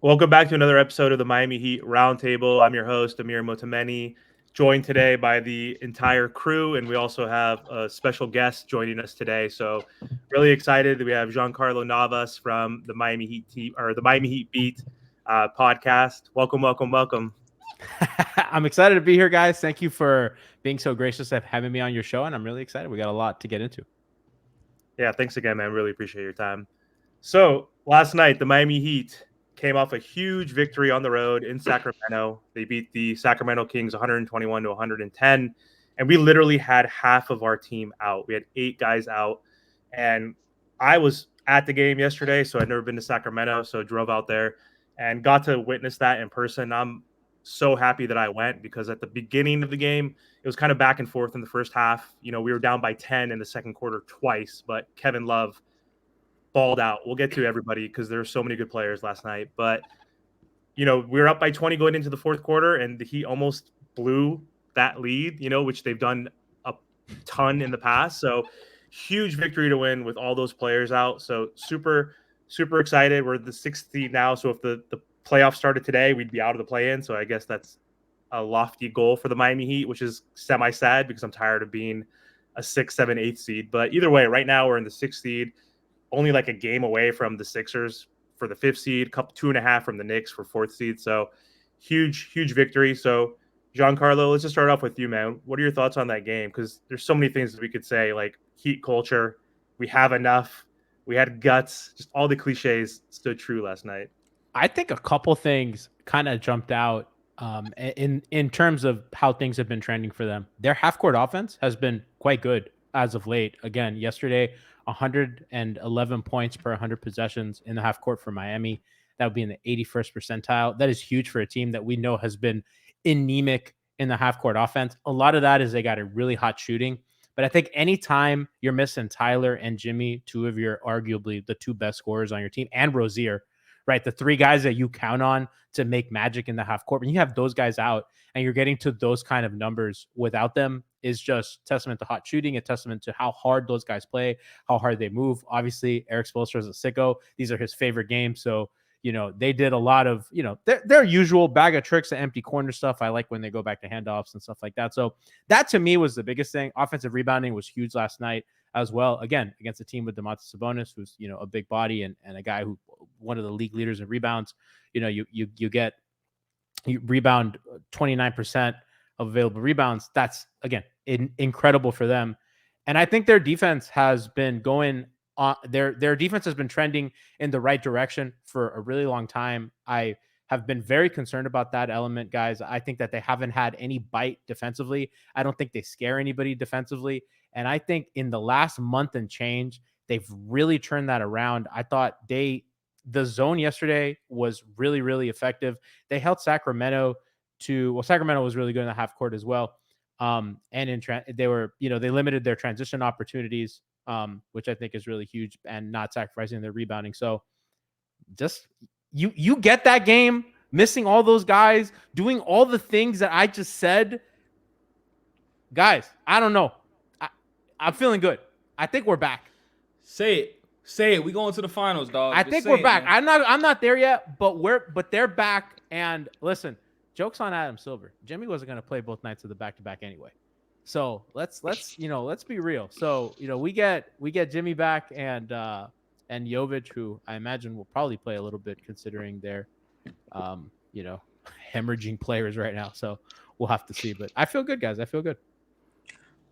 Welcome back to another episode of the Miami Heat Roundtable. I'm your host, Amir Motameni, joined today by the entire crew, and we also have a special guest joining us today. So, really excited that we have Giancarlo Navas from the Miami Heat team or the Miami Heat Beat podcast. Welcome, welcome, welcome. I'm excited to be here, guys. Thank you for being so gracious of having me on your show, and I'm really excited. We got a lot to get into. Yeah, thanks again, man. Really appreciate your time. So, last night, the Miami Heat came off a huge victory on the road in Sacramento. They beat the Sacramento Kings 121 to 110. And we literally had half of our team out. We had 8 guys out. And I was at the game yesterday, so I'd never been to Sacramento. So, drove out there and got to witness that in person. I'm so happy that I went because at the beginning of the game, it was kind of back and forth in the first half. We were down by 10 in the second quarter twice, but Kevin Love balled out. We'll get to everybody because there were so many good players last night. But we were up by 20 going into the fourth quarter, and the Heat almost blew that lead. Which they've done a ton in the past. So huge victory to win with all those players out. So super super excited. We're the sixth seed now. So if the playoffs started today, we'd be out of the play-in. So I guess that's a lofty goal for the Miami Heat, which is semi sad because I'm tired of being a 6, 7, 8 seed. But either way, right now we're in the sixth seed, only like a game away from the Sixers for the fifth seed, couple 2.5 from the Knicks for fourth seed. So huge, huge victory. So Giancarlo, let's just start off with you, man. What are your thoughts on that game? Because there's so many things that we could say, like Heat culture. We have enough. We had guts. Just all the cliches stood true last night. I think a couple things kind of jumped out in terms of how things have been trending for them. Their half court offense has been quite good as of late. Again, yesterday, 111 points per 100 possessions in the half court for Miami. That would be in the 81st percentile. That is huge for a team that we know has been anemic in the half court offense. A lot of that is they got a really hot shooting. But I think anytime you're missing Tyler and Jimmy, two of your arguably the two best scorers on your team, and Rozier, right? The three guys that you count on to make magic in the half court. When you have those guys out and you're getting to those kind of numbers without them is just testament to hot shooting, a testament to how hard those guys play, how hard they move. Obviously, Eric Spoelstra is a sicko. These are his favorite games. So, they did a lot of, their usual bag of tricks and empty corner stuff. I like when they go back to handoffs and stuff like that. So that to me was the biggest thing. Offensive rebounding was huge last night as well. Again, against a team with Domantas Sabonis, who's a big body and a guy who one of the league leaders in rebounds. You rebound 29% of available rebounds. That's again incredible for them. And I think their defense has been going on. Their defense has been trending in the right direction for a really long time. I have been very concerned about that element, guys. I think that they haven't had any bite defensively. I don't think they scare anybody defensively. And I think in the last month and change, they've really turned that around. I thought the zone yesterday was really, really effective. They held Sacramento Sacramento was really good in the half court as well. And they limited their transition opportunities, which I think is really huge, and not sacrificing their rebounding. So just you get that game, missing all those guys, doing all the things that I just said. Guys, I don't know. I'm feeling good. I think we're back. Say it. Say it. We going to the finals, dog. I Just think say we're it, back. man. I'm not there yet, but they're back. And listen, jokes on Adam Silver. Jimmy wasn't going to play both nights of the back-to-back anyway. So let's be real. So we get Jimmy back and Jovic, who I imagine will probably play a little bit considering their hemorrhaging players right now. So we'll have to see. But I feel good, guys. I feel good.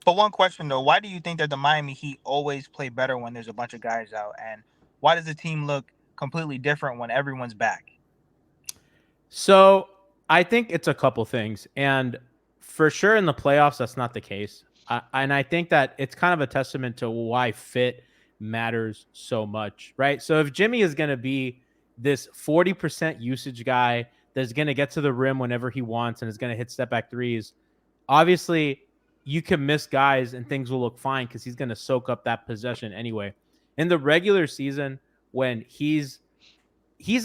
But one question though, why do you think that the Miami Heat always play better when there's a bunch of guys out, and why does the team look completely different when everyone's back? So I think it's a couple things, and for sure in the playoffs that's not the case. And I think that it's kind of a testament to why fit matters so much, right? So if Jimmy is going to be this 40% usage guy that's going to get to the rim whenever he wants and is going to hit step back threes, obviously you can miss guys and things will look fine because he's going to soak up that possession anyway. In the regular season, when he's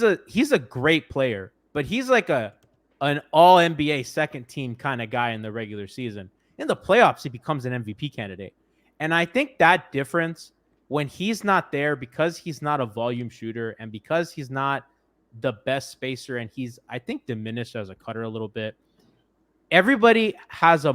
a great player, but he's like an all NBA second team kind of guy in the regular season. In the playoffs, he becomes an MVP candidate. And I think that difference when he's not there, because he's not a volume shooter and because he's not the best spacer, and he's, I think, diminished as a cutter a little bit. Everybody has a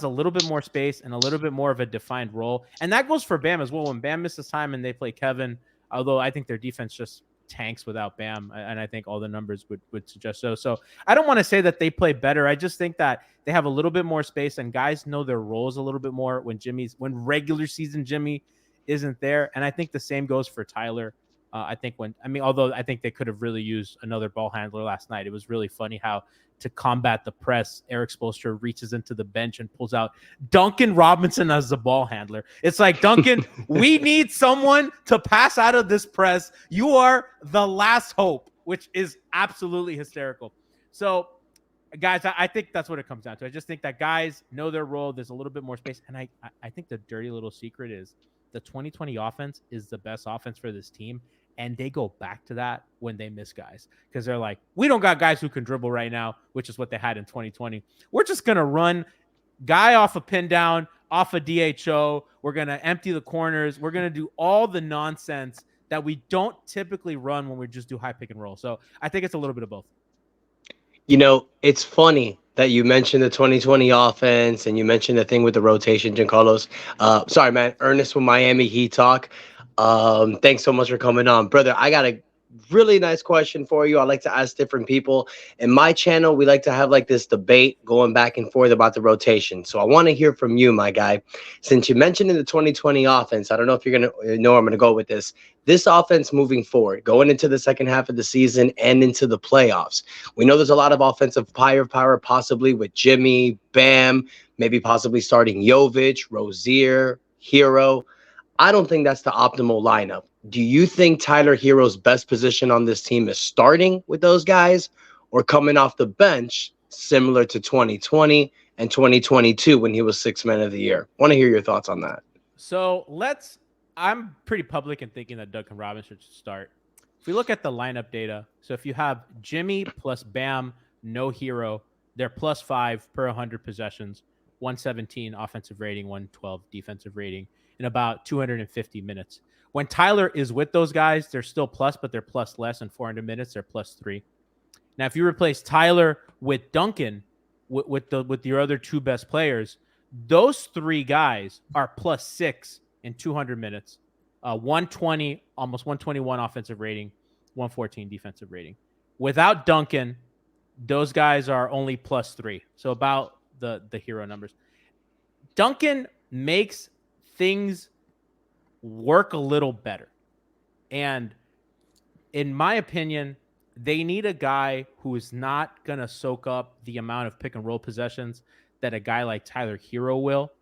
little bit more space and a little bit more of a defined role. And that goes for Bam as well. When Bam misses time and they play Kevin, although I think their defense just tanks without Bam, and I think all the numbers would suggest so. So I don't want to say that they play better. I just think that they have a little bit more space and guys know their roles a little bit more when regular season Jimmy isn't there. And I think the same goes for Tyler. Although I think they could have really used another ball handler last night. It was really funny how, to combat the press, Eric Spoelstra reaches into the bench and pulls out Duncan Robinson as the ball handler. It's like, Duncan, we need someone to pass out of this press. You are the last hope, which is absolutely hysterical. So, guys, I think that's what it comes down to. I just think that guys know their role. There's a little bit more space. And I think the dirty little secret is the 2020 offense is the best offense for this team. And they go back to that when they miss guys, because they're like, we don't got guys who can dribble right now, which is what they had in 2020. We're just going to run guy off a pin down, off a DHO. We're going to empty the corners. We're going to do all the nonsense that we don't typically run when we just do high pick and roll. So I think it's a little bit of both. You know, it's funny that you mentioned the 2020 offense and you mentioned the thing with the rotation, Giancarlos. Sorry, man. Ernest with Miami Heat Talk. Thanks so much for coming on. Brother, I got a really nice question for you. I like to ask different people. In my channel, we like to have like this debate going back and forth about the rotation. So I want to hear from you, my guy. Since you mentioned in the 2020 offense, I don't know if you're going to know where I'm going to go with this. This offense moving forward, going into the second half of the season and into the playoffs. We know there's a lot of offensive firepower, possibly with Jimmy, Bam, maybe possibly starting Jovic, Rozier, Hero. I don't think that's the optimal lineup. Do you think Tyler Hero's best position on this team is starting with those guys or coming off the bench, similar to 2020 and 2022 when he was Sixth Man of the Year? Want to hear your thoughts on that. So I'm pretty public in thinking that Duncan Robinson should start. If we look at the lineup data, so if you have Jimmy plus Bam, no Hero, they're +5 per 100 possessions, 117 offensive rating, 112 defensive rating, in about 250 minutes. When Tyler is with those guys, they're still plus, but they're plus less. In 400 minutes, they're +3. Now, if you replace Tyler with Duncan, with your other two best players, those three guys are +6 in 200 minutes, 120, almost 121 offensive rating, 114 defensive rating. Without Duncan, those guys are only +3. So about the Hero numbers. Duncan makes things work a little better. And in my opinion, they need a guy who is not going to soak up the amount of pick and roll possessions that a guy like Tyler Hero will.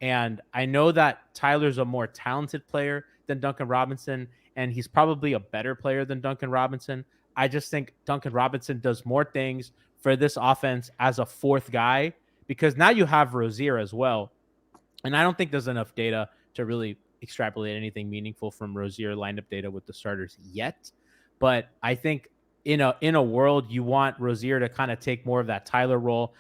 And I know that Tyler's a more talented player than Duncan Robinson, and he's probably a better player than Duncan Robinson. I just think Duncan Robinson does more things for this offense as a fourth guy, because now you have Rozier as well. And I don't think there's enough data to really extrapolate anything meaningful from Rozier lineup data with the starters yet. But I think in a world, you want Rozier to kind of take more of that Tyler role.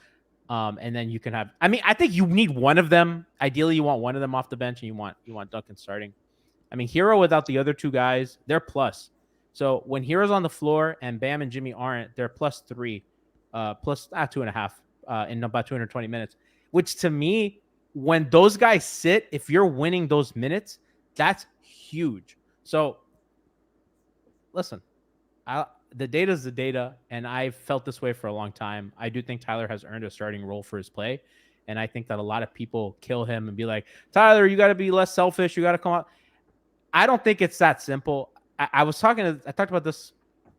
And then you can have, I think you need one of them. Ideally, you want one of them off the bench, and you want Duncan starting. Hero without the other two guys, they're plus. So when Hero's on the floor and Bam and Jimmy aren't, they're +3, plus 2.5 in about 220 minutes, which to me, when those guys sit, if you're winning those minutes, that's huge. So listen, the data is the data, and I've felt this way for a long time. I do think Tyler has earned a starting role for his play, and I think that a lot of people kill him and be like, Tyler, you got to be less selfish. You got to come out. I don't think it's that simple. I talked about this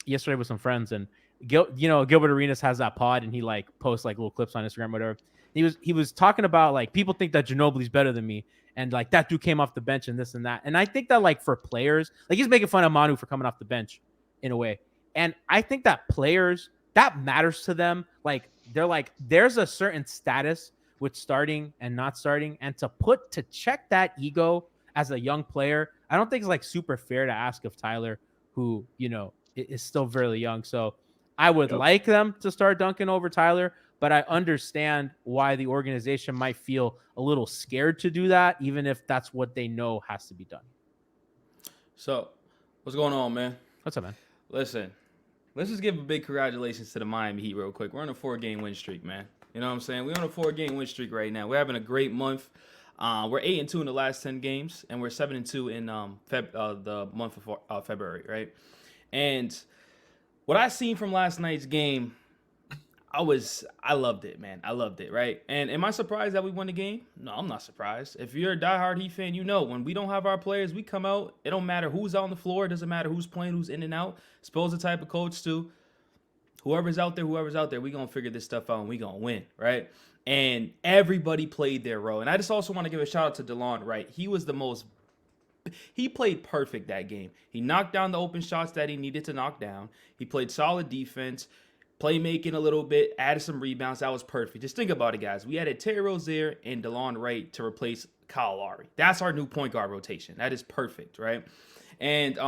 yesterday with some friends, and Gilbert Arenas has that pod, and he like posts like little clips on Instagram, whatever. He was talking about like people think that Ginobili's better than me, and like that dude came off the bench and this and that. And I think that like for players, like he's making fun of Manu for coming off the bench in a way. And I think that players, that matters to them. Like they're like, there's a certain status with starting and not starting, and to check that ego as a young player, I don't think it's like super fair to ask of Tyler, who, is still very young. So I would like them to start Duncan over Tyler, but I understand why the organization might feel a little scared to do that, even if that's what they know has to be done. So, what's going on, man? What's up, man? Listen, let's just give a big congratulations to the Miami Heat real quick. We're on a 4-game win streak, man. You know what I'm saying? We're on a 4-game win streak right now. We're having a great month. We're 8-2 in the last 10 games, and we're 7-2 in the month of February, right? And what I seen from last night's game, I loved it, man. I loved it, right? And am I surprised that we won the game? No, I'm not surprised. If you're a diehard Heat fan, you know when we don't have our players, we come out. It don't matter who's out on the floor. It doesn't matter who's playing, who's in and out. Spo's the type of coach too. Whoever's out there, we gonna figure this stuff out and we gonna win, right? And everybody played their role. And I just also want to give a shout out to DeLon Wright. He played perfect that game. He knocked down the open shots that he needed to knock down. He played solid defense. Playmaking a little bit, added some rebounds. That was perfect. Just think about it, guys. We added Terry Rozier and DeLon Wright to replace Kyle Lowry. That's our new point guard rotation. That is perfect, right? And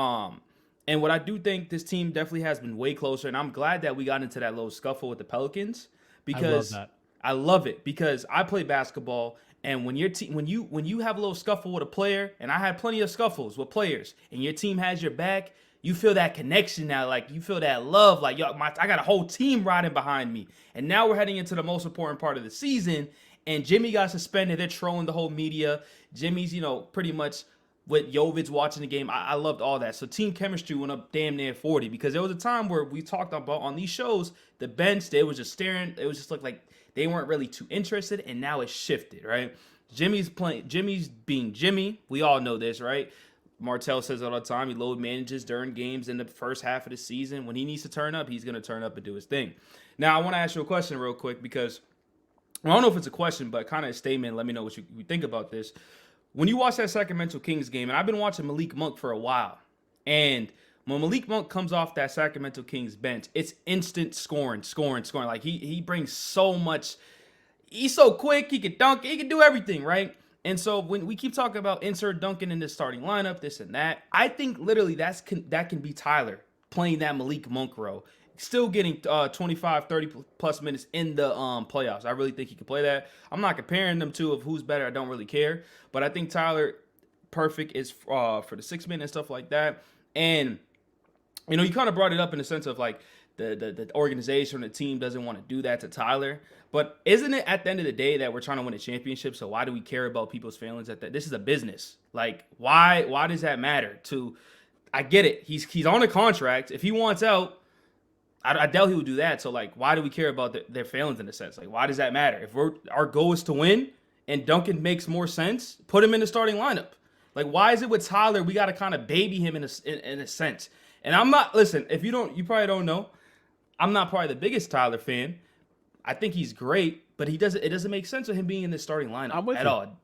what I do think this team definitely has been way closer, and I'm glad that we got into that little scuffle with the Pelicans because I love it because I play basketball, and when you have a little scuffle with a player, and I had plenty of scuffles with players, and your team has your back. You feel that connection now, like you feel that love, like yo, I got a whole team riding behind me. And now we're heading into the most important part of the season, and Jimmy got suspended. They're trolling the whole media. Jimmy's, pretty much with Jovic watching the game. I loved all that. So team chemistry went up damn near 40 because there was a time where we talked about on these shows, the bench, they was just staring. It was just looked like they weren't really too interested, and now it's shifted, right? Jimmy's being Jimmy. We all know this, right? Martell says it all the time. He load manages during games in the first half of the season. When he needs to turn up, he's going to turn up and do his thing. Now, I want to ask you a question real quick because I don't know if it's a question, but kind of a statement. Let me know what you think about this. When you watch that Sacramento Kings game, and I've been watching Malik Monk for a while, and when Malik Monk comes off that Sacramento Kings bench, it's instant scoring. Like he brings so much. He's so quick. He can dunk. He can do everything, right? And so when we keep talking about insert Duncan in the starting lineup, this and that, I think literally that can be Tyler playing that Malik Monk role, still getting 25, 30 plus minutes in the playoffs. I really think he can play that. I'm not comparing them two of who's better. I don't really care. But I think Tyler perfect is for the 6-man and stuff like that. And, you kind of brought it up in the sense of like the organization or the team doesn't want to do that to Tyler. But isn't it at the end of the day that we're trying to win a championship? So why do we care about people's feelings at that? This is a business. Like, why does that matter? I get it. He's on a contract. If he wants out, I doubt he would do that. So, like, why do we care about their feelings in a sense? Like, why does that matter? If our goal is to win and Duncan makes more sense, put him in the starting lineup. Like, why is it with Tyler, we got to kind of baby him in a sense? And I'm not, listen, if you probably don't know, I'm not probably the biggest Tyler fan. I think he's great, but it doesn't make sense of him being in the starting lineup at all.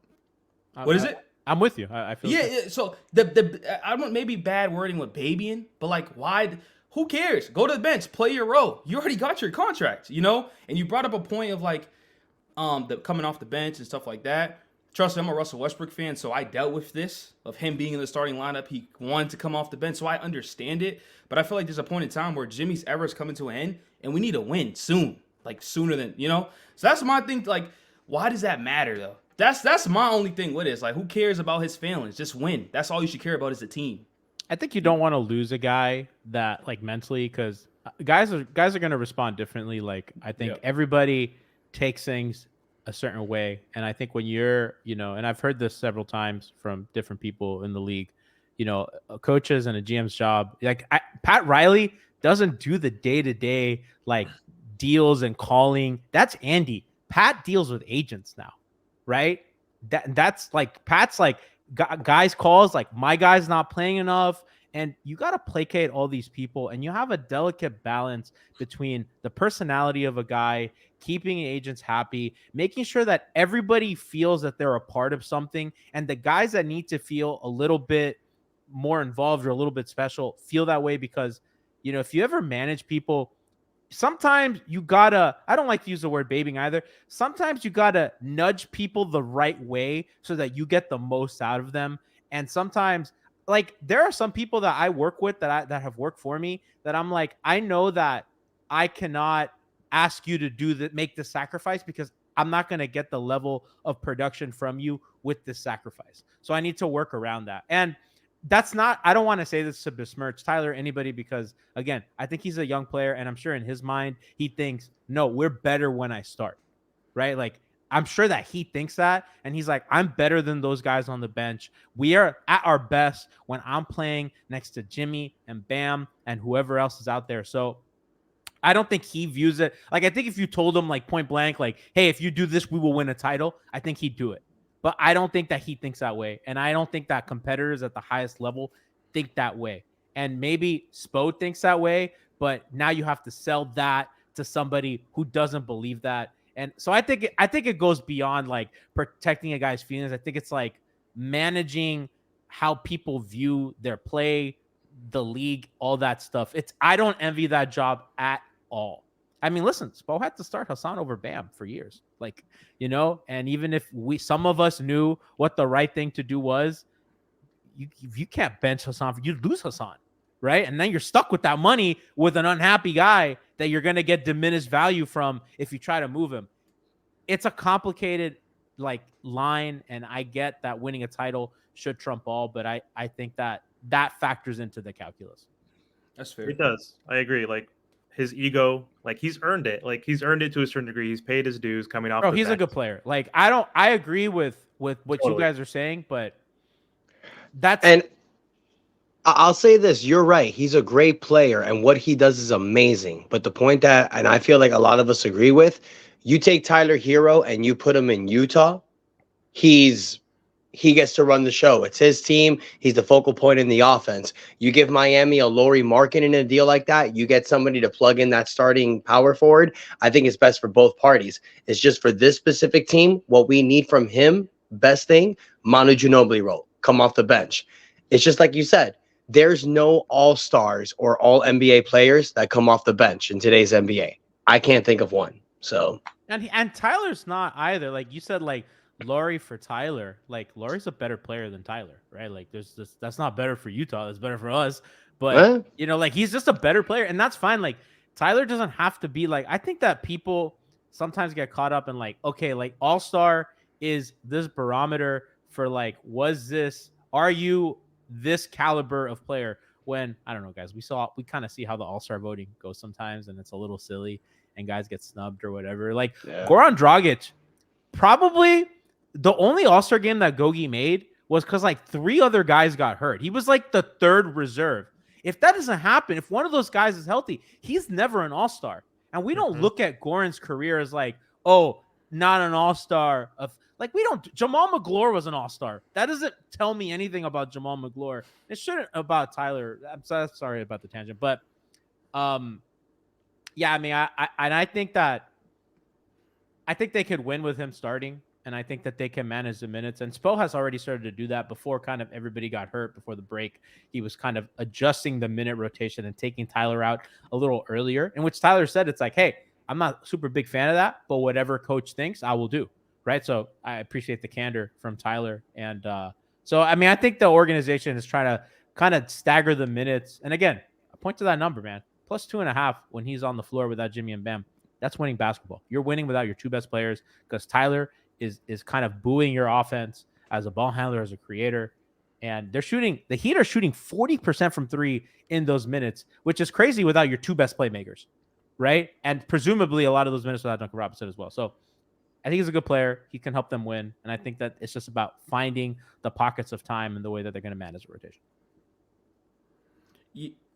What is it? I'm with you. I feel yeah. So I don't maybe bad wording with babying, but like why? Who cares? Go to the bench, play your role. You already got your contract, And you brought up a point of like the coming off the bench and stuff like that. Trust me, I'm a Russell Westbrook fan, so I dealt with this of him being in the starting lineup. He wanted to come off the bench, so I understand it. But I feel like there's a point in time where Jimmy's era is coming to an end, and we need to win soon. Like sooner than, So that's my thing. Like, why does that matter though? That's my only thing with it. It's like, who cares about his feelings? Just win. That's all you should care about is the team. I think you don't want to lose a guy that like mentally, because guys are going to respond differently. Like I think everybody takes things a certain way, and I think when you're, and I've heard this several times from different people in the league, coaches and a GM's job. Like Pat Riley doesn't do the day-to-day like deals and calling. That's Andy. Pat deals with agents now, right? That's like Pat's like guys calls like my guy's not playing enough, and you got to placate all these people, and you have a delicate balance between the personality of a guy, keeping agents happy, making sure that everybody feels that they're a part of something, and the guys that need to feel a little bit more involved or a little bit special feel that way, because if you ever manage people, sometimes you gotta, I don't like to use the word babying either. Sometimes you gotta nudge people the right way so that you get the most out of them. And sometimes, like, there are some people that I work with that have worked for me that I'm like, I know that I cannot ask you to make the sacrifice because I'm not going to get the level of production from you with this sacrifice. So I need to work around that. And that's not, I don't want to say this to besmirch Tyler or anybody, because again, I think he's a young player, and I'm sure in his mind he thinks, no, we're better when I start, right? Like, I'm sure that he thinks that, and he's like, I'm better than those guys on the bench. We are at our best when I'm playing next to Jimmy and Bam and whoever else is out there. So I don't think he views it like, I think if you told him like point blank, like, hey, if you do this, we will win a title, I think he'd do it. But I don't think that he thinks that way. And I don't think that competitors at the highest level think that way. And maybe Spo thinks that way, but now you have to sell that to somebody who doesn't believe that. And so I think it goes beyond like protecting a guy's feelings. I think it's like managing how people view their play, the league, all that stuff. I don't envy that job at all. I mean, listen, Spo had to start Hassan over Bam for years. Like, and even if some of us knew what the right thing to do was, you can't bench Hassan, you'd lose Hassan, right? And then you're stuck with that money with an unhappy guy that you're going to get diminished value from if you try to move him. It's a complicated like line, and I get that winning a title should trump all, but I think that factors into the calculus. That's fair. It does. I agree. Like his ego, like he's earned it. Like he's earned it to a certain degree. He's paid his dues coming off. Bro, he's a good player. Like I agree with what Totally. you guys are saying, but that's And I'll say this, you're right. He's a great player, and what he does is amazing. But the point that, and I feel like a lot of us agree with, you take Tyler Hero and you put him in Utah, he gets to run the show. It's his team. He's the focal point in the offense. You give Miami a Lauri Markkanen in a deal like that, you get somebody to plug in that starting power forward. I think it's best for both parties. It's just for this specific team, what we need from him, best thing, Manu Ginobili role, come off the bench. It's just like you said, there's no all-stars or all NBA players that come off the bench in today's NBA. I can't think of one. So, and Tyler's not either. Like you said, like Lauri for Tyler. Like Lauri's a better player than Tyler, right? Like there's this, that's not better for Utah. That's better for us. But like he's just a better player, and that's fine. Like Tyler doesn't have to be like. I think that people sometimes get caught up in like, okay, like all-star is this barometer for like, are you this caliber of player? When I don't know, guys, we kind of see how the all-star voting goes sometimes, and it's a little silly, and guys get snubbed or whatever. Like Goran Dragic, probably the only all-star game that Gogi made was because like 3 other guys got hurt. He was like the 3rd reserve. If that doesn't happen, if one of those guys is healthy, he's never an all-star. And we don't look at Goran's career as like, oh, not an all-star of. Like, we don't. Jamal McGlure was an all-star. That doesn't tell me anything about Jamal McGlure. It shouldn't about Tyler. I'm sorry about the tangent, but yeah. I mean, I think they could win with him starting, and I think that they can manage the minutes. And Spo has already started to do that before kind of everybody got hurt before the break. He was kind of adjusting the minute rotation and taking Tyler out a little earlier, in which Tyler said, it's like, hey, I'm not a super big fan of that, but whatever coach thinks, I will do. Right. So I appreciate the candor from Tyler. And so, I mean, I think the organization is trying to kind of stagger the minutes. And again, I point to that number, man, plus 2.5 when he's on the floor without Jimmy and Bam. That's winning basketball. You're winning without your 2 best players because Tyler is kind of buoying your offense as a ball handler, as a creator. And the Heat are shooting 40% from 3 in those minutes, which is crazy without your 2 best playmakers. Right. And presumably a lot of those minutes without Duncan Robinson as well. So I think he's a good player. He can help them win. And I think that it's just about finding the pockets of time and the way that they're going to manage the rotation.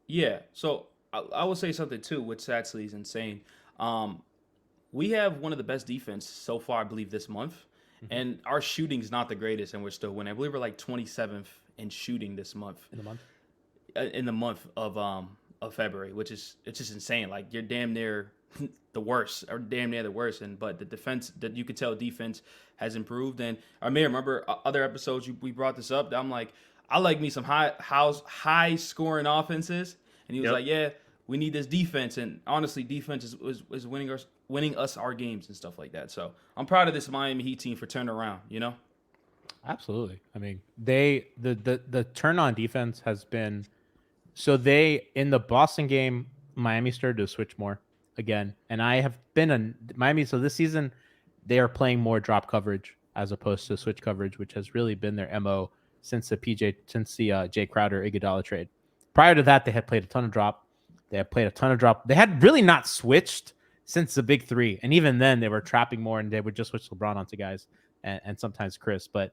Yeah. So I will say something too, which actually is insane. We have one of the best defense so far, I believe, this month. Mm-hmm. And our shooting's not the greatest, and we're still winning. I believe we're like 27th in shooting this month. In the month of February, which is, it's just insane. Like, you're damn near the worst, or damn near the worst. But the defense, that you could tell defense has improved. And I may remember other episodes we brought this up. That I'm like, I like me some high scoring offenses. And he was like, yeah, we need this defense. And honestly, defense is winning us our games and stuff like that. So I'm proud of this Miami Heat team for turning around, you know? Absolutely. I mean, the turn on defense has been, so in the Boston game, Miami started to switch more again. And I have been in Miami. So this season, they are playing more drop coverage as opposed to switch coverage, which has really been their MO since the Jay Crowder Iguodala trade. Prior to that, they had played a ton of drop. They had really not switched since the big three. And even then they were trapping more and they would just switch LeBron onto guys and sometimes Chris. But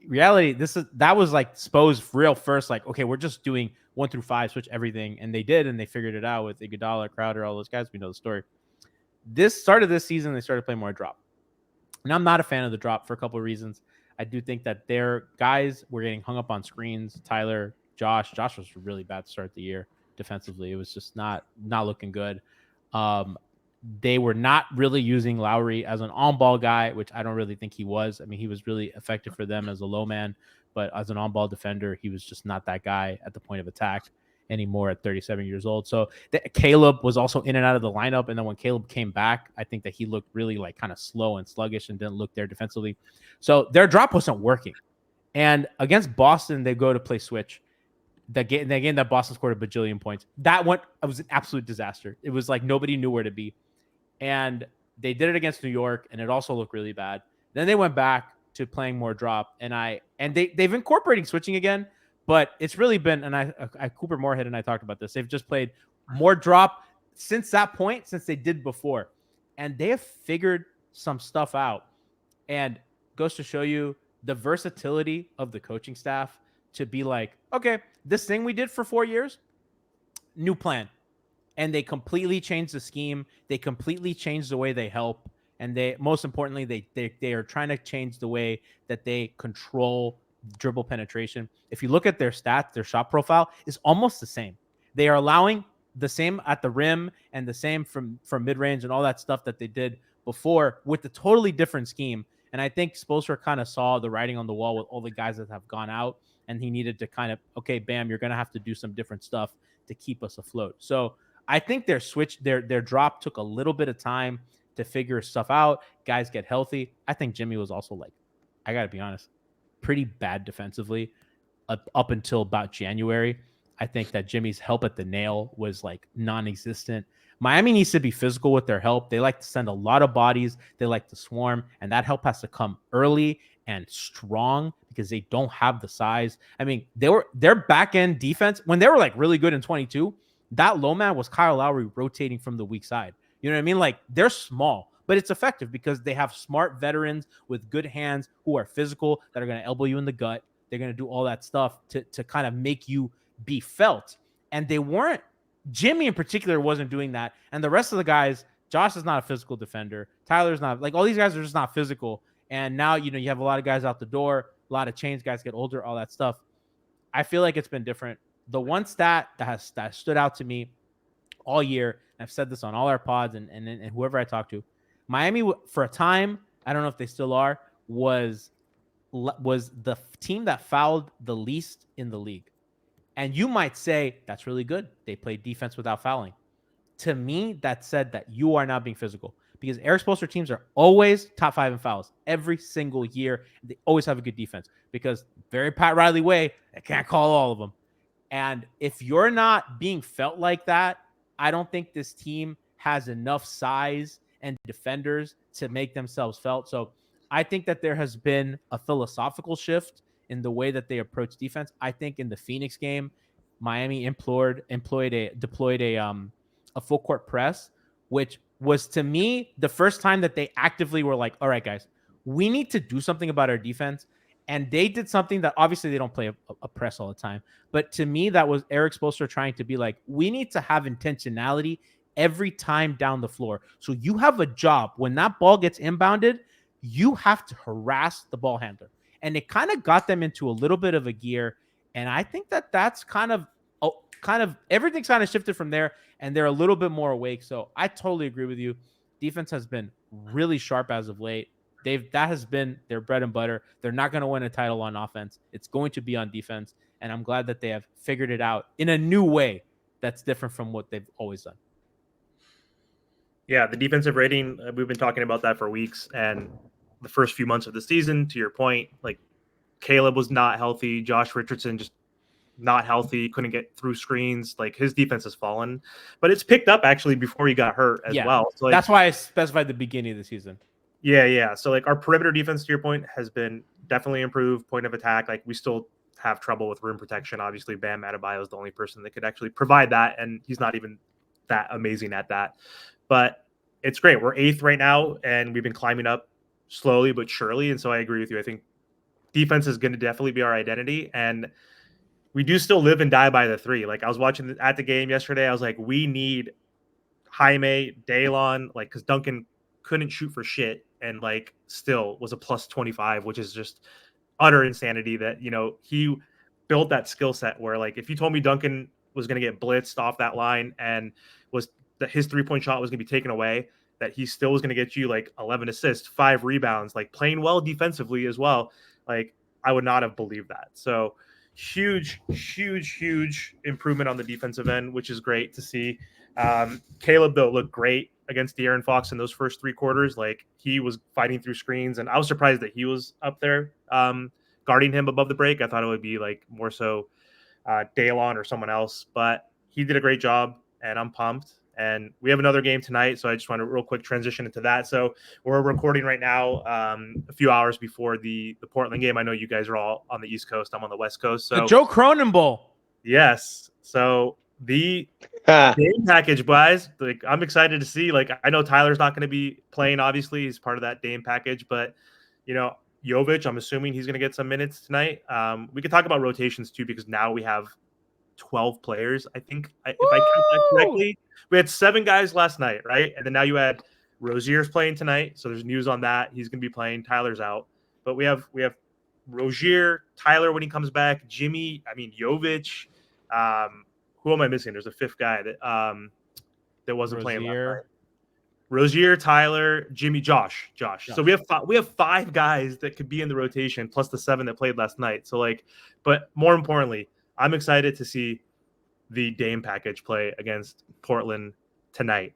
reality, that was like Spo's real first, like, okay, we're just doing 1 through 5, switch everything. And they did, and they figured it out with Iguodala, Crowder, all those guys. We know the story. This season, they started playing more drop. And I'm not a fan of the drop for a couple of reasons. I do think that their guys were getting hung up on screens. Tyler, Josh was really bad to start the year defensively. It was just not looking good. They were not really using Lowry as an on-ball guy, which I don't really think he was. I mean, he was really effective for them as a low man, but as an on-ball defender, he was just not that guy at the point of attack anymore at 37 years old. So Caleb was also in and out of the lineup. And then when Caleb came back, I think that he looked really like kind of slow and sluggish and didn't look there defensively. So their drop wasn't working. And against Boston, they go to play switch. The game that Boston scored a bajillion points. It was an absolute disaster. It was like nobody knew where to be. And they did it against New York, and it also looked really bad. Then they went back to playing more drop, and they've incorporating switching again, but it's really been, and I Cooper Moorhead and I talked about this. They've just played more drop since that point, since they did before, and they have figured some stuff out. And goes to show you the versatility of the coaching staff to be like, okay, this thing we did for 4 years, new plan. And they completely changed the scheme. They completely changed the way they help. And they, most importantly, they are trying to change the way that they control dribble penetration. If you look at their stats, their shot profile is almost the same. They are allowing the same at the rim and the same from mid-range and all that stuff that they did before with a totally different scheme. And I think Spoelstra kind of saw the writing on the wall with all the guys that have gone out, and he needed to kind of, okay, bam, you're going to have to do some different stuff to keep us afloat. So I think their drop took a little bit of time to figure stuff out. Guys get healthy. I think Jimmy was also, like, I got to be honest, pretty bad defensively up until about January. I think that Jimmy's help at the nail was like non-existent. Miami needs to be physical with their help. They like to send a lot of bodies. They like to swarm, and that help has to come early and strong because they don't have the size. I mean, their back end defense, when they were like really good in 22, that low man was Kyle Lowry rotating from the weak side. You know what I mean? Like, they're small, but it's effective because they have smart veterans with good hands who are physical, that are going to elbow you in the gut. They're going to do all that stuff to kind of make you be felt. And they weren't, Jimmy in particular wasn't doing that. And the rest of the guys, Josh is not a physical defender. Tyler's not, like, all these guys are just not physical. And now, you know, you have a lot of guys out the door, a lot of change, guys get older, all that stuff. I feel like it's been different. The one stat that stood out to me all year, and I've said this on all our pods and whoever I talk to, Miami for a time, I don't know if they still are, was the team that fouled the least in the league. And you might say that's really good. They played defense without fouling. To me, that said that you are not being physical, because Eric Spoelstra teams are always top 5 in fouls every single year. They always have a good defense because very Pat Riley way, they can't call all of them. And if you're not being felt like that, I don't think this team has enough size and defenders to make themselves felt. So I think that there has been a philosophical shift in the way that they approach defense. I think in the Phoenix game, Miami deployed a full court press, which was, to me, the first time that they actively were like, all right, guys, we need to do something about our defense. And they did something that obviously they don't play a press all the time. But to me, that was Eric Spoelstra trying to be like, we need to have intentionality every time down the floor. So you have a job. When that ball gets inbounded, you have to harass the ball handler. And it kind of got them into a little bit of a gear. And I think that that's kind of everything's kind of shifted from there. And they're a little bit more awake. So I totally agree with you. Defense has been really sharp as of late. That has been their bread and butter. They're not going to win a title on offense. It's going to be on defense. And I'm glad that they have figured it out in a new way that's different from what they've always done. Yeah, the defensive rating, we've been talking about that for weeks. And the first few months of the season, to your point, like, Caleb was not healthy. Josh Richardson just not healthy, couldn't get through screens. Like, his defense has fallen. But it's picked up, actually, before he got hurt as well. So, like, that's why I specified the beginning of the season. Yeah. So like our perimeter defense, to your point, has been definitely improved. Point of attack, like we still have trouble with rim protection. Obviously, Bam Adebayo is the only person that could actually provide that, and he's not even that amazing at that. But it's great. We're 8th right now, and we've been climbing up slowly but surely. And so I agree with you. I think defense is going to definitely be our identity, and we do still live and die by the three. Like I was watching at the game yesterday, I was like, we need Jaime, Daylon, like because Duncan couldn't shoot for shit and like still was a plus 25, which is just utter insanity that, he built that skill set where like if you told me Duncan was going to get blitzed off that line and was that his 3-point shot was going to be taken away, that he still was going to get you like 11 assists, 5 rebounds, like playing well defensively as well. Like I would not have believed that. So huge improvement on the defensive end, which is great to see. Caleb, though, looked great against De'Aaron Fox in those first 3 quarters. Like he was fighting through screens, and I was surprised that he was up there guarding him above the break. I thought it would be like more so Daylon or someone else, but he did a great job, and I'm pumped. And we have another game tonight, so I just want to real quick transition into that. So we're recording right now, a few hours before the Portland game. I know you guys are all on the East Coast. I'm on the West Coast. So The Joe Cronin Bowl. Yes. So the game package, guys. Like I'm excited to see. Like I know Tyler's not going to be playing. Obviously, he's part of that Dame package, but Jovic, I'm assuming he's going to get some minutes tonight. We could talk about rotations too, because now we have 12 players. I think, if I count that correctly, we had 7 guys last night, right? And then now you had Rozier's playing tonight, so there's news on that. He's going to be playing. Tyler's out, but we have Rozier, Tyler when he comes back, Jimmy. I mean Jovic. Who am I missing? There's a 5th guy that wasn't playing last night. Rozier, Tyler, Jimmy, Josh. So we have 5 guys that could be in the rotation, plus the 7 that played last night. So but more importantly, I'm excited to see the Dame package play against Portland tonight.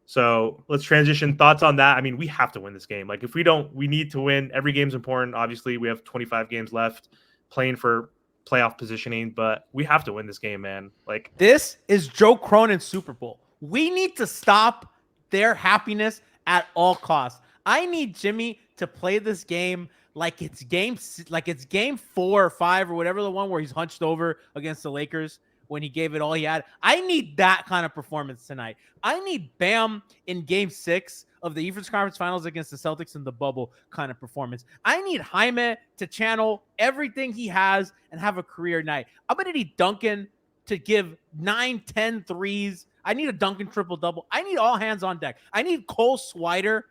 So let's transition. Thoughts on that? I mean, we have to win this game. Like if we don't, we need to win. Every game's important. Obviously, we have 25 games left, playing for playoff positioning, but we have to win this game, man. Like this is Joe Cronin's Super Bowl. We need to stop their happiness at all costs. I need Jimmy to play this game like it's game 4 or 5 or whatever, the one where he's hunched over against the Lakers when he gave it all he had. I need that kind of performance tonight. I need Bam in game 6 of the Eastern Conference Finals against the Celtics in the bubble kind of performance. I need Jaime to channel everything he has and have a career night. I'm going to need Duncan to give 9-10 threes. I need a Duncan triple-double. I need all hands on deck. I need Cole Swider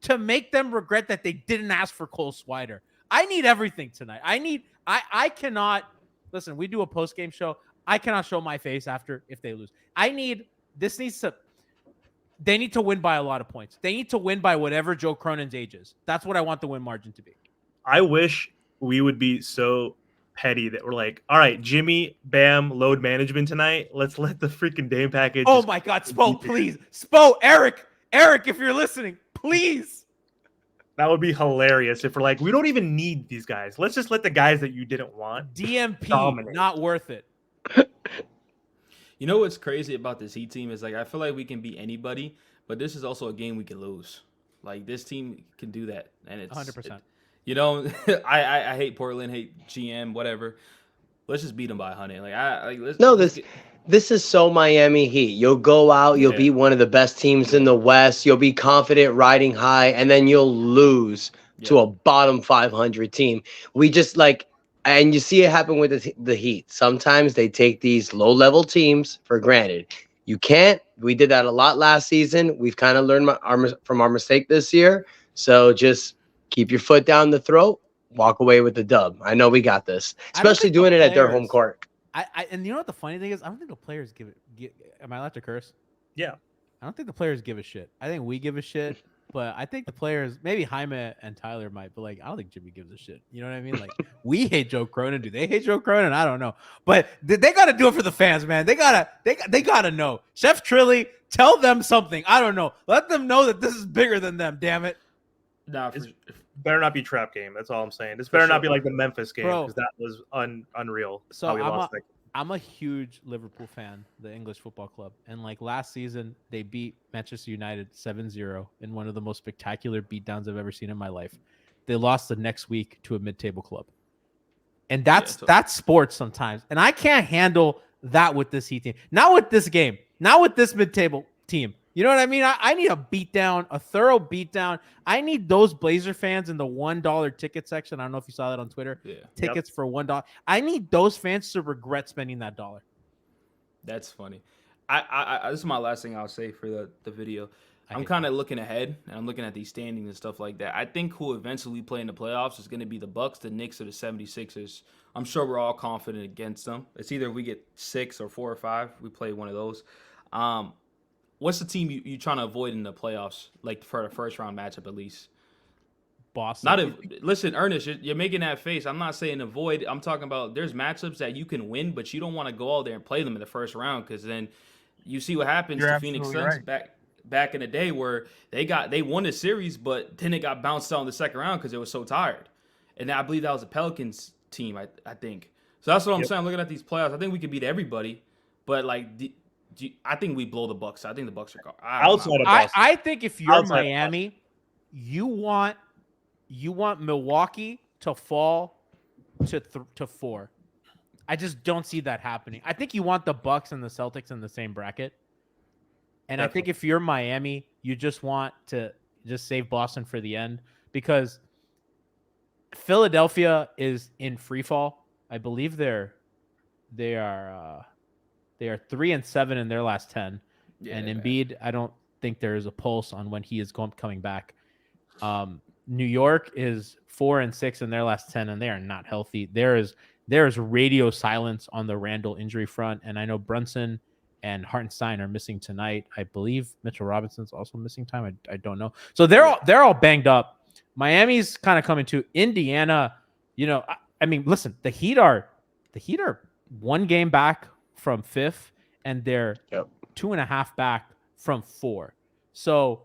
to make them regret that they didn't ask for Cole Swider. I need everything tonight. I cannot, listen, we do a post-game show. I cannot show my face after if they lose. They need to win by a lot of points. They need to win by whatever Joe Cronin's age is. That's what I want the win margin to be. I wish we would be so petty that we're like, all right, Jimmy, Bam, load management tonight. Let's let the freaking Dame package. Oh my God, Spo, please. Spo, Eric, if you're listening, please. That would be hilarious if we're like, we don't even need these guys. Let's just let the guys that you didn't want DMP, dominate. Not worth it. You know what's crazy about this Heat team is like I feel like we can beat anybody, but this is also a game we can lose. Like this team can do that, and it's 100%. I hate Portland, hate GM, whatever. Let's just beat them by 100. Like this is so Miami Heat. You'll go out, you'll be one of the best teams in the West. You'll be confident riding high, and then you'll lose to a bottom 500 team. We just and you see it happen with the Heat. Sometimes they take these low-level teams for granted. You can't. We did that a lot last season. We've kind of learned from our mistake this year. So just keep your foot down the throat, walk away with the dub. I know we got this, especially doing it at their home court. And you know what the funny thing is? I don't think the players am I allowed to curse? Yeah. I don't think the players give a shit. I think we give a shit, but I think the players, maybe Jaime and Tyler might, but I don't think Jimmy gives a shit. You know what I mean? Like we hate Joe Cronin. Do they hate Joe Cronin? I don't know. But they got to do it for the fans, man. They gotta know. Chef Trilly, tell them something. I don't know. Let them know that this is bigger than them. Damn it. Nah, better not be trap game. That's all I'm saying. This better not be like the Memphis game because that was unreal. So I'm a huge Liverpool fan, the English football club. And like last season, they beat Manchester United 7-0 in one of the most spectacular beatdowns I've ever seen in my life. They lost the next week to a mid-table club. And that's sports sometimes. And I can't handle that with this Heat team. Not with this game. Not with this mid-table team. You know what I mean? I need a beatdown, a thorough beatdown. I need those Blazer fans in the $1 ticket section. I don't know if you saw that on Twitter. Yeah. Tickets for $1. I need those fans to regret spending that dollar. That's funny. I this is my last thing I'll say for the video. I'm kind of looking ahead, and I'm looking at these standings and stuff like that. I think who eventually play in the playoffs is going to be the Bucks, the Knicks, or the 76ers. I'm sure we're all confident against them. It's either we get 6 or 4 or 5. We play one of those. What's the team you trying to avoid in the playoffs, like for the first round matchup at least? Boston. Listen, Ernest, you're making that face. I'm not saying avoid. I'm talking about there's matchups that you can win, but you don't want to go out there and play them in the first round because then you see what happens to Phoenix Suns back in the day where they won the series, but then it got bounced out in the second round because it was so tired. And I believe that was the Pelicans team, I think. So that's what I'm saying. Looking at these playoffs, I think we could beat everybody, but like I think we blow the Bucks. I think the Bucks are gone. I think if you're Miami, you want Milwaukee to fall to 4. I just don't see that happening. I think you want the Bucks and the Celtics in the same bracket. And I think if you're Miami, you just want to just save Boston for the end because Philadelphia is in free fall. I believe they are 3-7 in their last 10. Yeah, and Embiid, I don't think there is a pulse on when he is coming back. New York is 4-6 in their last 10, and they are not healthy. There is radio silence on the Randall injury front, and I know Brunson and Hartenstein are missing tonight. I believe Mitchell Robinson's also missing time. I don't know. So they're all banged up. Miami's kind of coming to Indiana. You know, I mean, listen, the Heat are 1 game back from 5th, and they're 2.5 back from 4. So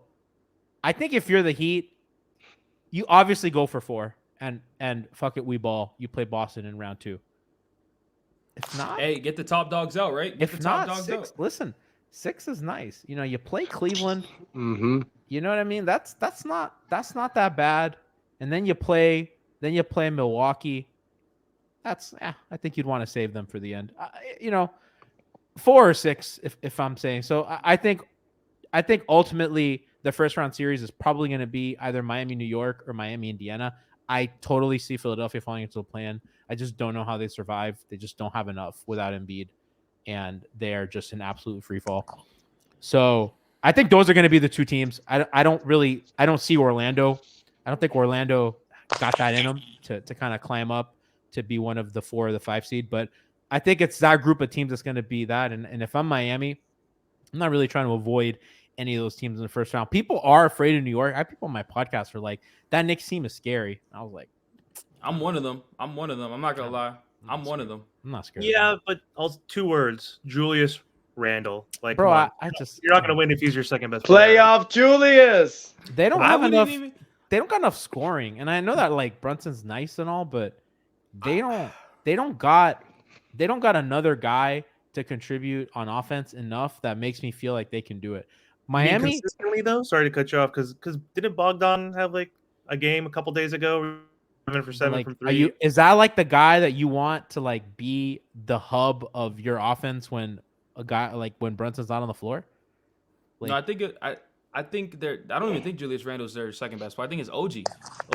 I think if you're the Heat, you obviously go for 4 and fuck it, we ball. You play Boston in round 2. If not, hey, get the top dogs out, right? Get if the top not, dogs 6. out. Listen, 6 is nice. You know, you play Cleveland. Mm-hmm. You know what I mean? That's not that bad. And then you play Milwaukee. I think you'd want to save them for the end. 4 or 6, if I'm saying so. I think ultimately the first round series is probably going to be either Miami, New York, or Miami, Indiana. I totally see Philadelphia falling into the plan. I just don't know how they survive. They just don't have enough without Embiid, and they are just an absolute free fall. So I think those are going to be the 2 teams. I don't see Orlando. I don't think Orlando got that in them to kind of climb up to be one of the 4 or the 5 seed. But I think it's that group of teams that's going to be that. And if I'm Miami, I'm not really trying to avoid any of those teams in the first round. People are afraid of New York. I have people on my podcast who are like, that Knicks team is scary. And I was like, I'm one of them. I'm not gonna lie. I'm one of them. I'm not scared. Yeah, but also 2 words: Julius Randle. Like, bro, I just you're not gonna win if he's your second best player. Playoff Julius. They don't have enough. They don't got enough scoring, and I know that like Brunson's nice and all, but they don't got another guy to contribute on offense enough that makes me feel like they can do it. Miami consistently though. Sorry to cut you off because didn't Bogdan have like a game a couple days ago? 7 for 7 like, from 3. Is that like the guy that you want to like be the hub of your offense when a guy like when Brunson's not on the floor? Like, no, I think I don't even think Julius Randle's their second best player. I think it's OG.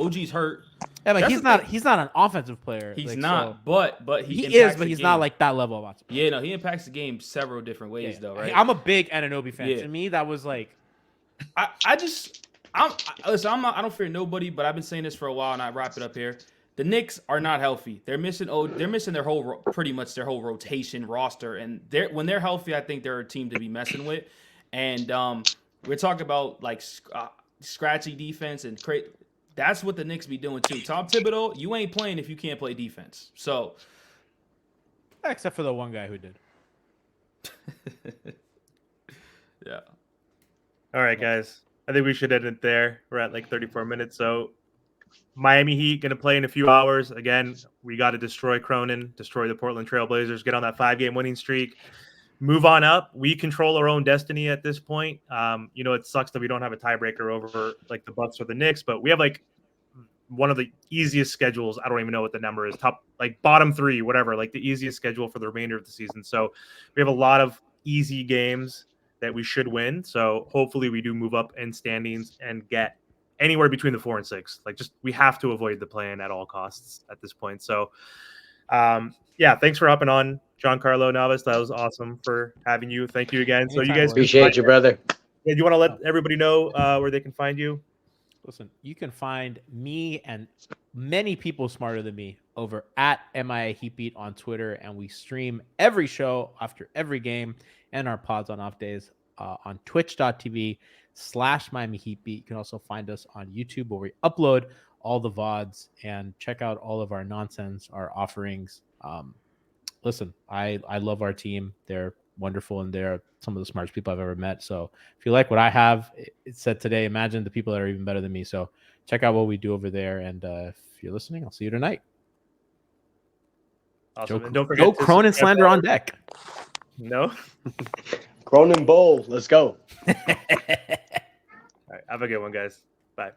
OG's hurt. Yeah, but he's not an offensive player. He's like, not, so. but he is, but he's not like that level of offensive. Yeah, no, he impacts the game several different ways though, right? I'm a big Anunoby fan. To me, that was like I don't fear nobody, but I've been saying this for a while, and I wrap it up here. The Knicks are not healthy. They're missing pretty much their whole rotation roster, and when they're healthy, I think they're a team to be messing with. And we're talking about like scratchy defense and that's what the Knicks be doing too. Tom Thibodeau, you ain't playing if you can't play defense. So, except for the one guy who did. Yeah. All right, guys. I think we should end it there. We're at like 34 minutes, so Miami Heat going to play in a few hours. Again, we got to destroy Cronin, destroy the Portland Trailblazers, get on that 5-game winning streak, move on up. We control our own destiny at this point. It sucks that we don't have a tiebreaker over like the Bucks or the Knicks, but we have like one of the easiest schedules. I don't even know what the number is. Top, like bottom 3, whatever, like the easiest schedule for the remainder of the season. So we have a lot of easy games that we should win. So hopefully we do move up in standings and get anywhere between the 4 and 6. Like, just we have to avoid the play-in at all costs at this point. So thanks for hopping on, Giancarlo Navas. That was awesome for having you. Thank you again. So you guys appreciate you, brother. Yeah, do you want to let everybody know where they can find you? Listen, you can find me and many people smarter than me over at MIA Heatbeat on Twitter, and we stream every show after every game and our pods on off days on twitch.tv/Miami Heatbeat. You can also find us on YouTube where we upload all the VODs and check out all of our nonsense, our offerings. Listen, I love our team. They're wonderful, and they're some of the smartest people I've ever met. So if you like what I have, it said today, imagine the people that are even better than me. So check out what we do over there. And if you're listening, I'll see you tonight. Awesome. And don't forget Joe Cronin slander on deck. No. Cronin Bowl. Let's go. All right. Have a good one, guys. Bye.